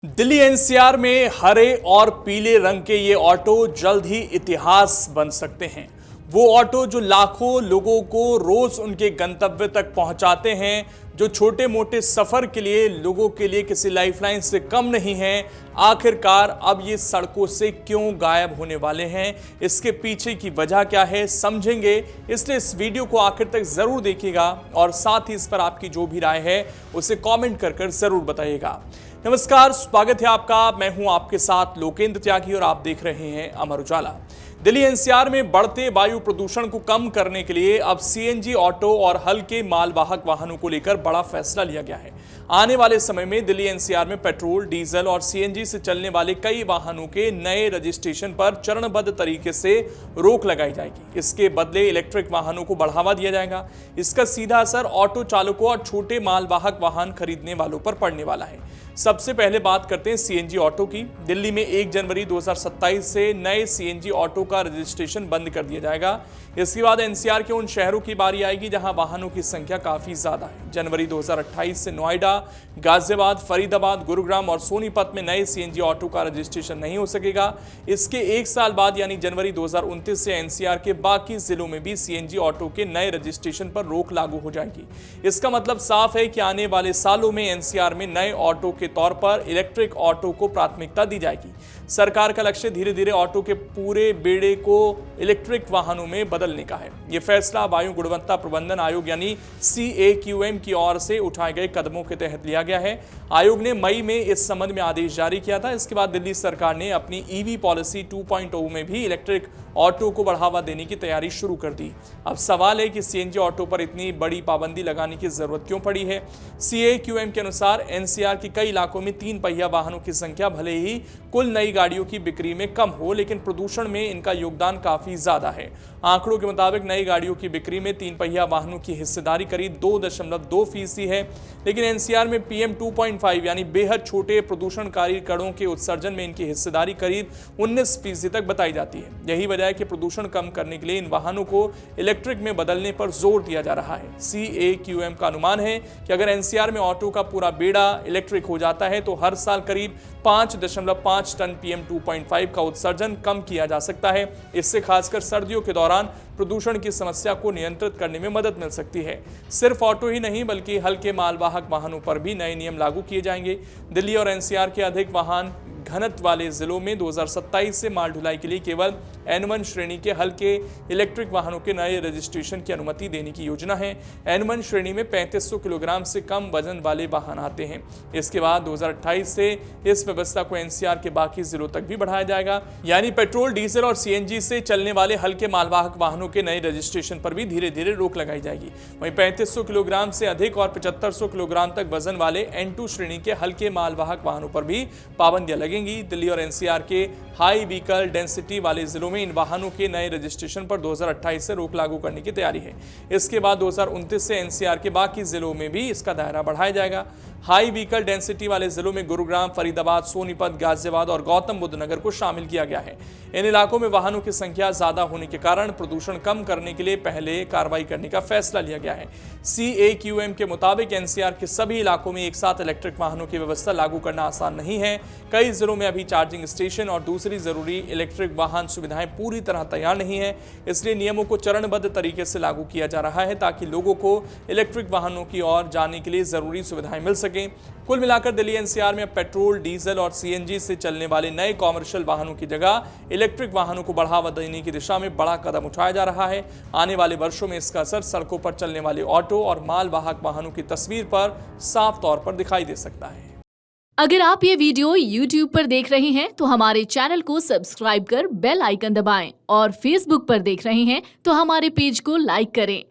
Delhi NCR में हरे और पीले रंग के ये ऑटो जल्द ही इतिहास बन सकते हैं। वो ऑटो जो लाखों लोगों को रोज उनके गंतव्य तक पहुंचाते हैं, जो छोटे मोटे सफर के लिए लोगों के लिए किसी लाइफलाइन से कम नहीं है। आखिरकार अब ये सड़कों से क्यों गायब होने वाले हैं, इसके पीछे की वजह क्या है, समझेंगे। इसलिए इस वीडियो को आखिर तक जरूर देखिएगा और साथ ही इस पर आपकी जो भी राय है उसे कमेंट कर जरूर बताइएगा। नमस्कार, स्वागत है आपका। मैं हूं आपके साथ लोकेंद्र त्यागी और आप देख रहे हैं अमर उजाला। दिल्ली एनसीआर में बढ़ते वायु प्रदूषण को कम करने के लिए अब सीएनजी ऑटो और हल्के मालवाहक वाहनों को लेकर बड़ा फैसला लिया गया है। आने वाले समय में दिल्ली एनसीआर में पेट्रोल, डीजल और सीएनजी से चलने वाले कई वाहनों के नए रजिस्ट्रेशन पर चरणबद्ध तरीके से रोक लगाई जाएगी। इसके बदले इलेक्ट्रिक वाहनों को बढ़ावा दिया जाएगा। इसका सीधा असर ऑटो चालकों और छोटे मालवाहक वाहन खरीदने वालों पर पड़ने वाला है। सबसे पहले बात करते हैं सीएनजी ऑटो की। दिल्ली में 1 जनवरी 2027 से नए सीएनजी ऑटो का रजिस्ट्रेशन बंद कर दिया जाएगा। इसके बाद एनसीआर के उन शहरों की बारी आएगी जहां वाहनों की संख्या काफी ज्यादा है। जनवरी 2028 से नोएडा, गाजियाबाद, फरीदाबाद, गुरुग्राम और सोनीपत में नए सीएनजी ऑटो का रजिस्ट्रेशन नहीं हो सकेगा। इसके 1 साल बाद यानी जनवरी 2029 से एनसीआर के बाकी जिलों में भी सीएनजी ऑटो के नए रजिस्ट्रेशन पर रोक लागू हो जाएगी। इसका मतलब साफ है कि आने वाले सालों में एनसीआर में नए ऑटो के तौर पर इलेक्ट्रिक ऑटो को प्राथमिकता दी जाएगी। सरकार का लक्ष्य धीरे धीरे ऑटो के पूरे बेड़े को इलेक्ट्रिक वाहनों में बदलने का है। यह फैसला वायु गुणवत्ता प्रबंधन आयोग यानी CAQM की ओर से उठाए गए कदमों के तहत लिया गया है। आयोग ने मई में इस संबंध में आदेश जारी किया था। इसके बाद दिल्ली सरकार ने अपनी ईवी पॉलिसी 2.0 में भी इलेक्ट्रिक ऑटो को बढ़ावा देने की तैयारी शुरू कर दी। अब सवाल है कि सीएनजी ऑटो पर इतनी बड़ी पाबंदी लगाने की जरूरत क्यों पड़ी है। CAQM के अनुसार एनसीआर के कई इलाकों में 3 पहिया वाहनों की संख्या भले ही कुल नई गाड़ियों की बिक्री में कम हो, लेकिन प्रदूषण में इनका योगदान काफी ज्यादा है। आंकड़ों के मुताबिक नई गाड़ियों की बिक्री में 3 पहिया वाहनों की हिस्सेदारी करीब 2.2% है, लेकिन एनसीआर में PM 2.5 यानी बेहद छोटे प्रदूषणकारी कणों के उत्सर्जन में इनकी हिस्सेदारी करीब 19% तक बताई जाती है। यही वजह है कि प्रदूषण कम करने के लिए इन वाहनों को इलेक्ट्रिक में बदलने पर जोर दिया जा रहा है। CAQM का अनुमान है कि अगर एनसीआर में ऑटो का पूरा बेड़ा इलेक्ट्रिक हो जाता है तो हर साल करीब 5.5 टन PM 2.5 का उत्सर्जन कम किया जा सकता है। इससे खासकर सर्दियों के दौरान प्रदूषण की समस्या को नियंत्रित करने में मदद मिल सकती है। सिर्फ ऑटो ही नहीं बल्कि हल्के मालवाहक वाहनों पर भी नए नियम लागू किए जाएंगे। दिल्ली और एनसीआर के अधिक वाहन घनत्व वाले जिलों में 2027 से माल ढुलाई के लिए केवल N1 श्रेणी के हल्के इलेक्ट्रिक वाहनों के नए रजिस्ट्रेशन की अनुमति देने की योजना है। N1 श्रेणी में 3500 किलोग्राम से कम वजन वाले वाहन आते हैं। इसके बाद 2028 से इस व्यवस्था को एनसीआर के बाकी जिलों तक भी बढ़ाया जाएगा, यानी पेट्रोल, डीजल और सीएनजी से चलने वाले हल्के मालवाहक वाहनों के नए रजिस्ट्रेशन पर भी धीरे धीरे रोक लगाई जाएगी। वहीं 3500 किलोग्राम से अधिक और 7500 किलोग्राम तक वजन वाले N2 श्रेणी के हल्के मालवाहक वाहनों पर भी पाबंदियां लगेंगी। दिल्ली और एनसीआर के हाई व्हीकल डेंसिटी वाले जिलों में इन वाहनों के नए रजिस्ट्रेशन पर 2028 से रोक लागू करने की तैयारी है। इसके बाद 2029 से एनसीआर के बाकी जिलों में भी इसका दायरा बढ़ाया जाएगा। हाई व्हीकल डेंसिटी वाले जिलों में गुरुग्राम, फरीदाबाद, सोनीपत, गाजियाबाद और गौतम बुद्ध नगर को शामिल किया गया है। इन इलाकों में वाहनों की संख्या ज्यादा होने के कारण प्रदूषण कम करने के लिए पहले कार्रवाई करने का फैसला लिया गया है। CAQM के मुताबिक एनसीआर के सभी इलाकों में एक साथ इलेक्ट्रिक वाहनों की व्यवस्था लागू करना आसान नहीं है। कई जिलों में अभी चार्जिंग स्टेशन और दूसरी जरूरी इलेक्ट्रिक वाहन सुविधाएं पूरी तरह तैयार नहीं है। इसलिए नियमों को चरणबद्ध तरीके से लागू किया जा रहा है ताकि लोगों को इलेक्ट्रिक वाहनों की ओर जाने के लिए जरूरी सुविधाएं मिल सके। कुल मिलाकर दिल्ली एनसीआर में पेट्रोल, डीजल और सीएनजी से चलने वाले नए कॉमर्शियल वाहनों की जगह इलेक्ट्रिक वाहनों को बढ़ावा देने की दिशा में बड़ा कदम उठाया जा रहा है। आने वाले वर्षों में इसका असर सड़कों पर चलने वाले ऑटो और मालवाहक वाहनों की तस्वीर पर साफ तौर पर दिखाई दे सकता है। अगर आप ये वीडियो YouTube पर देख रहे हैं तो हमारे चैनल को सब्सक्राइब कर बेल आइकन दबाएं और Facebook पर देख रहे हैं तो हमारे पेज को लाइक करें।